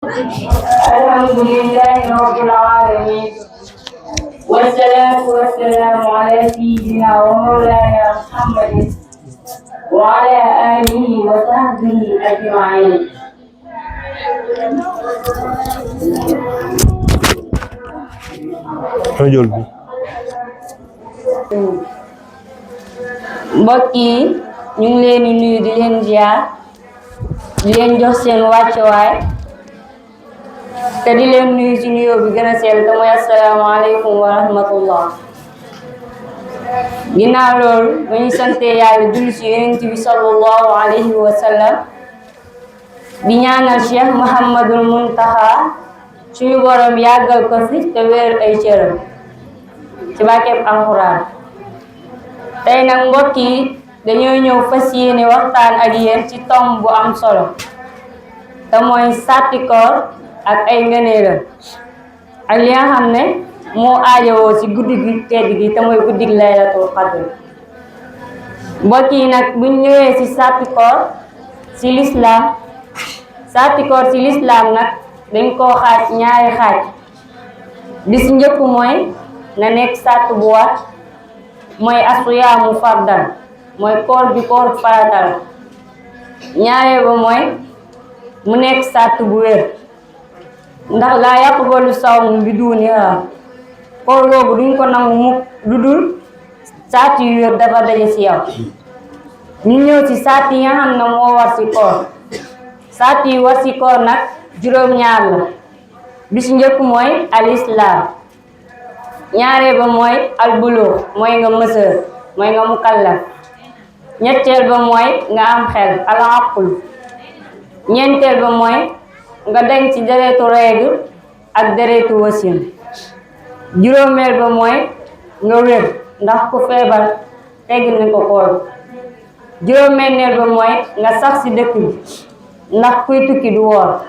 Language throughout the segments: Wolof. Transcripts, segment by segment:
الحمد لله رب العالمين والصلاة والسلام على سيدنا ومولانا محمد وعلى آله وصحبه أجمعين. rajo bi. mbokk yi ñu ngi leen di nuyu di leen ziar di leen jox seen wàccuwaay te di leen nuyu ci nuyoo bi gën a sell te mooy asalaamaaleykum wa rahmatullah. ginnaaw loolu ba ñu sante yàlla julli ci yonent bi sallallahu alayhi wa sallam di ñaanal Cheikh Mouhamadul Muntaxa suñu borom yàggal ko fi te wéer ay cëram ci barkeb alxuraan. tey nag mbokk yi dañoo ñëw fas yéene waxtaan ak yéen ci tomb bu am solo te mooy sàtti koor ak ay ngëneelam ak li nga xam ne moo aajowoo ci guddi gi tedd gi te mooy guddi gi laylatul qadr. mbokk yi nag buñ ñëwee ci sàtti koor ci lislaam nag dañ koo xaaj ñaari xaaj. bi ci njëkk mooy na nekk sàtt bu war mooy asiyaamu fardan mooy koor bi koor faratal. ñaareel ba mooy mu nekk sàtt bu wér ndax laa yaqbalu sawmu bi duunihaa koor googu duñ ko nangu mukk lu dul sàtt yu wér dafa daje ci yow. ñu ñëw ci sàtt yi nga xam ne moo war ci koor. sàtt yi war ci koor nag juróom-ñaar la. bi ci njëkk mooy alislaam. ñaareel ba mooy albulugh mooy nga mësër mooy nga mukallaf. ñetteel ba mooy nga am xel al aql. ñeenteel ba mooy nga dañ ci deretu règle ak deretu wasin. juróomeel ba mooy nga wér ndax ku feebar tegg na ko koor. juróom-benneel ba mooy nga sax ci dëkk bi ndax kuy tukki du woor.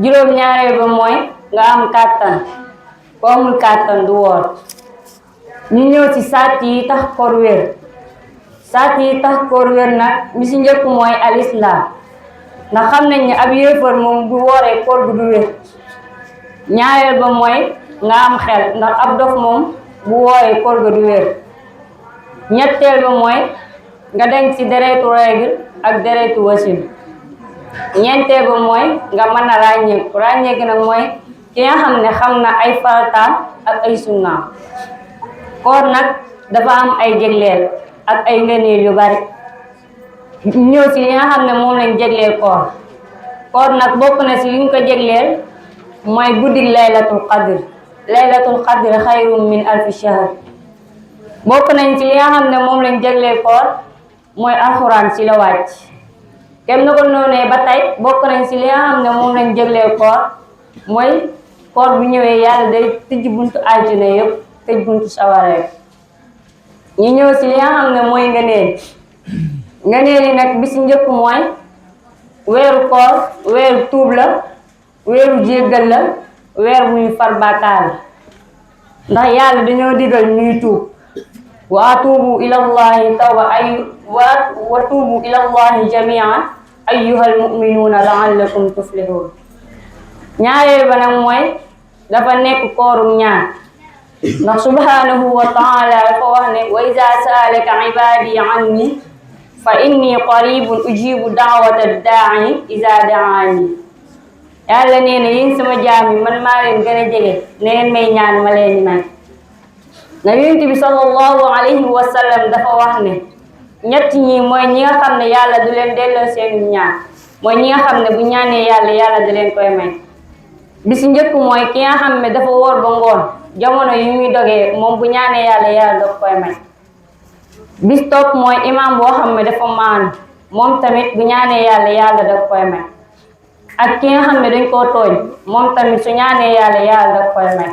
juróom-ñaareel ba mooy nga am kàttan ku amul kàttan du woor. ñu ñëw ci sàtt yi tax koor wér. sàtt yi tax koor wér nag mi ci njëkk mooy alislaam ndax xam nañ ne ab yéefar moom bu wooree koor bi du wér. ñaareel ba mooy nga am xel ndax ab dof moom bu wooree koor ga du wér. ñetteel ba mooy nga denc ci deretu règle ak deretu wasin. ñeenteel ba mooy nga mën a ràññeeku nag mooy ki nga xam ne xam na ay farataam ak ay sunnaam. koor nag dafa am ay jégleel ak ay ngëneel yu bari. ñëw ci li nga xam ne moom lañ jégleel koor. koor nag bokk na ci li ñu ko jégleel mooy guddig laylatul qadr. laylatul qadr xayrun min alfi shahr. bokk nañ ci li nga xam ne moom lañ jégleel koor mooy alxuraan ci la wàcc. kenn na ko noonee ba tey bokk nañ ci li nga xam ne moom lañ jégleel koor mooy koor bu ñëwee yàlla day tëj buntu aljana yëpp tëj buntu sawara. ñu ñëw ci li nga xam ne mooy ngëneel. ngëneel yi nag bi ci njëkk mooy weeru koor weeru tuub la weeru jéggal la weer bu ñu far bàkkaar la ndax yàlla dañoo digal ñuy tuub. wa atuubu ilallahi wa tuubu ilallahi jamian ayyuhal mu'minuuna la'allakum tuflihun. ñaareel ba nag mooy dafa nekk koorum ñaan ndax subhanahu wa taala dafa wax ne wa iza sa'alaka ibadi anni fa inni qaribun ujibu da'wata da'i iza da'ani. yàlla nee na yéen sama jaam yi man maa leen gën a jege ne leen may ñaan ma leen may. na yonent bi sallallahu alayhi wa sallam dafa wax ne ñett ñi mooy ñi nga xam ne yàlla du leen delloo seenu ñaan mooy ñi nga xam ne bu ñaanee yàlla da leen koy may. bi ci njëkk mooy ki nga xam ne dafa wóor ba ngoon jamono yu muy dogee moom bu ñaanee yàlla da koy may. bis topp mooy imam boo xam ne dafa maanu moom tamit bu ñaanee yàlla da koy may. ak ki nga xam ne dañ koo tooñ moom tamit su ñaanee yàlla da koy may.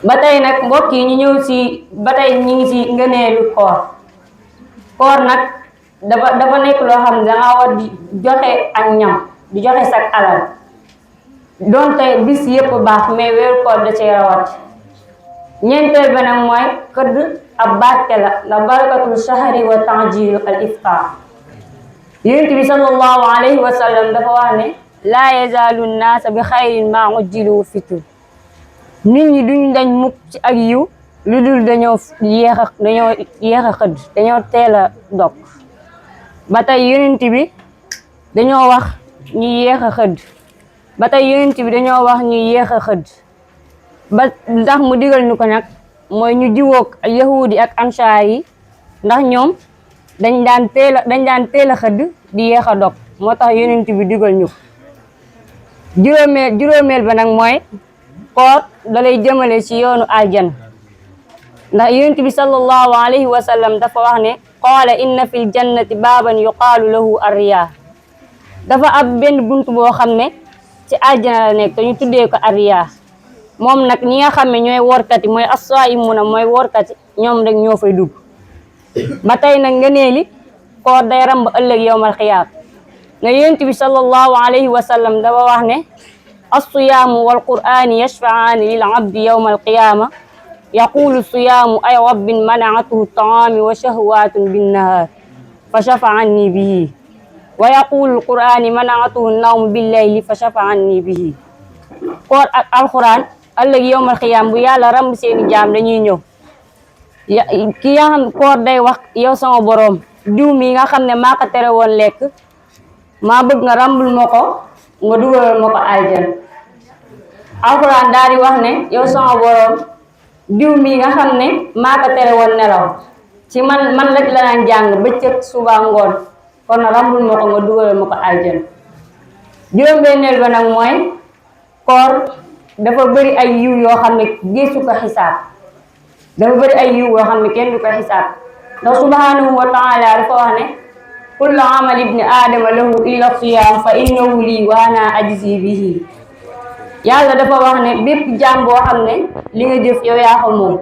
ba tey nag mbokk yi ñu ñëw ci ba tey ñu ngi ci ngëneelu koor. koor nag dafa nekk loo xam ne danga war di joxe ak ñam di joxe sak alal donte bis yëpp baax mais weeru koor da cee rawat. ñeenteel ba nag mooy këdd ab barke la ndax barakatul shahri wa ta'jilu al iftar. yonent bi sallallahu alayhi wa sallam dafa wax ne laa yazaalu naasa bi xayrin maa ujjilu fitu. nit ñi duñ dañ mukk ci ak yiw lu dul dañoo yéex a xëdd, dañoo teel a dog. ba tey yonent bi dañoo wax ñu yéex a xëdd ba tey yonent bi dañoo wax ñu yéex a xëdd ba ndax mu digal ñu ko nag mooy ñu jiwoog yahudi ak ansaar yi, ndax ñoom dañ daan teel a xëdd di yéex a dog, moo tax yonent bi digal ñu ko. juróomeel ba nag mooy koor dalay jëmale ci yoonu aljana, ndax yonent bi sallallahu alayhi wa sallam dafa wax ne qaala inna fil jannati baaban yuqaalu lahu arriya. dafa ab benn bunt boo xam ne ci aljana la nekk te ñu tuddee ko arriya. moom nag ñi nga xam ne ñooy workat yi mooy as-saa'imuna mooy workat yi, ñoom rek ñoo fay dugg. ba tey nag ngëneeli koor day ramb ëllëg yawmal xiyaam. ne yonent bi sallallahu alayhi wa sallam dafa wax ne as-siyaamu wal qur'aani yashfa'aani lil abdi yawmal qiyaama yaqulu siyaamu ay rabbin mana'atuhu at-ta'aami wa shahwaatun bin-nahaar fa shafa'anii bihi wa yaqulu al-qur'aani mana'atuhu an-nawmu bil-layli fa shafa'anii bihi. koor ak alxuraan ëllëg yawmal qiyaam bu yàlla ramb seeni jaam dañuy ñëw. ki nga xam koor day wax yow sama boroom diw mi nga xam ne maa ko tere woon lekk maa bëgg nga rambul ma ko nga dugalal ma ko aljana. alxuraan daal di wax ne yow sama boroom diw mi nga xam ne maa ko tere woon nelaw ci man rek la daan jàng bëccëg suba ngoon, kon rambul ma ko nga dugalal ma ko aljana. juróom-benneel ba nag mooy koor dafa bëri ay yiw yoo xam ne gisu ko xisaab. dafa bëri ay yiw yoo xam ne kenn du ko xisaab, ndax subhanahu wa taala dafa wax ne kullu amali ibni aadama lahu illa siyaam fa innahu lii wa ana ajzi bihi. yàlla dafa wax ne bépp jaam boo xam ne li nga jëf yow yaa ko moom,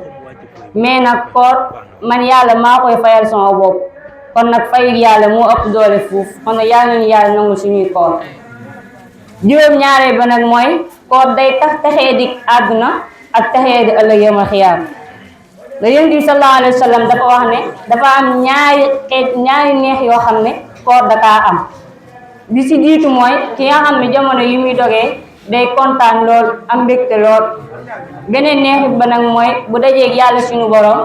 mais nag koor man yàlla maa koy fayal sama bopp, kon nag fayul yàlla moo ëpp doole fuuf, kon nag yàlla nañu yàlla nangu suñuy koor. juróom-ñaareel ba nag mooy koor day tax texee di àdduna ak texee di ëllëg yawmal xiyaam. da yonent bi sallallahu alayhi wa sallam dafa wax ne dafa am ñaari neex yoo xam ne koor dakaa am. bi si jiitu mooy ki nga xam ne jamono yi muy dogee day kontaan lool am mbégte lool. beneen neexit ba nag mooy bu dajeeg yàlla suñu borom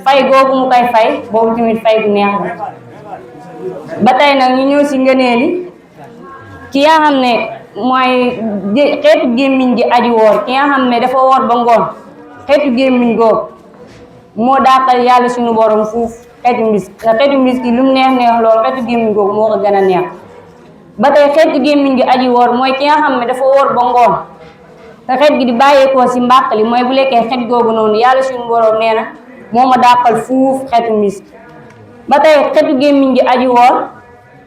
fay googu mu koy fay boobu tamit fay bu neex la. ba tey nag ñu ñëw si ngëneeli ki nga xam ne mooy xeetu gémmiñ gi aji woor. ki nga xam ne dafa woor ba ngoon xeetu gémmiñ googu moo dàqal yàlla suñu borom fuuf xeetu mbis, ndax xeetu mbis gi lu mu neex lool xeetu gémmiñ googu moo ko gën a neex. ba tey xeetu gémmiñ gi aji woor mooy ki nga xam ne dafa woor ba ngoon te xeet gi di bàyyeekoo si mbàq li mooy bu lekkee xeet googu noonu yàlla suñu borom nee na moo ma dàqal fuuf xeetu mbis. ba tey xeetu gémmiñ gi aji woor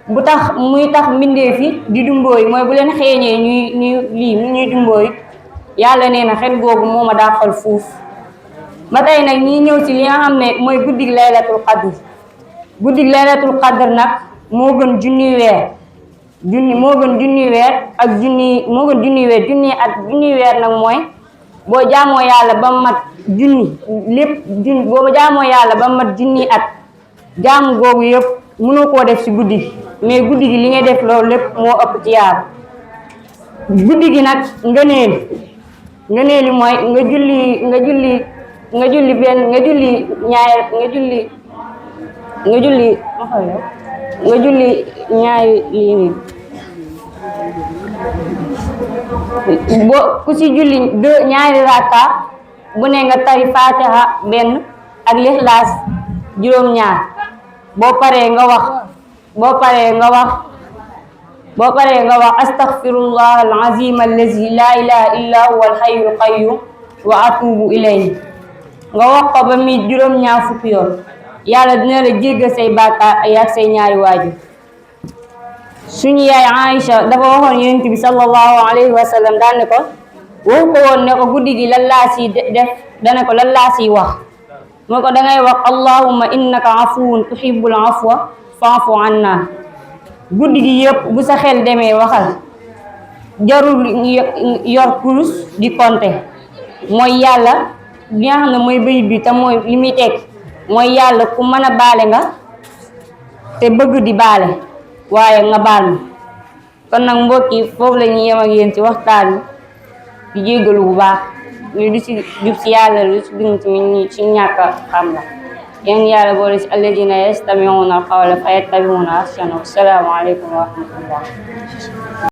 bu tax muy tax mbindeef yi di dumbooy mooy bu leen xeeñee ñuy dumbooy, yàlla nee na xeet googu moo ma dàqal fuuf. ba tey nag ñi ñëw ci li nga xam ne mooy guddig laylatul qadr. guddig laylatul qadr nag moo gën junni weer ak junni at. junni weer nag mooy boo jaamoo yàlla ba mat junni at jaamu googu yëpp mënoo koo def ci guddi gi, mais guddi gi li ngay def loolu lépp moo ëpp ci yaar. guddi gi nag ngëneeli mooy nga julli ñaari lii nii ku ci julli ñaari rakka bu ne nga tari fatiha benn ak lixlaas juróom-ñaar. boo paree nga wax astaghfirullah al-azim allazi la ilaha illa huwa al-hayyul qayyum wa atubu ilayhi. nga wax ko ba muy juróom-ñaar fukki yoon, yàlla dina la jéggal say bàkkaar ak say ñaari waajur. suñu yaay Aïcha dafa waxoon yonent bi sallallahu alayhi wa sallam daan ne ko waxu ko woon ne ko guddi gi lan laa siy def, dana ko lan laa siy wax. moo ko dangay wax allahumma innaka afuwun tuhibbul afwa fa'fu anna. guddi gi yëpp bu sa xel demee waxal, jarul yor kurus di compter. mooy yàlla li nga xam ne mooy bayit bi te mooy li muy tekk mooy yàlla ku mën a baale nga te bëgg di baale, waaye nga baal ma. kon nag mbokk yi foofu la ñuy yem ak yéen ci waxtaan bi di jéggalu bu baax lu ci jub ci yàlla lu ci dugg ci ñàkk a xam la yéen yàlla boole ci alladina yastami'una al-qawla fa yattabi'una ahsanahu. Assalaamu aleykum wa rahmatullah.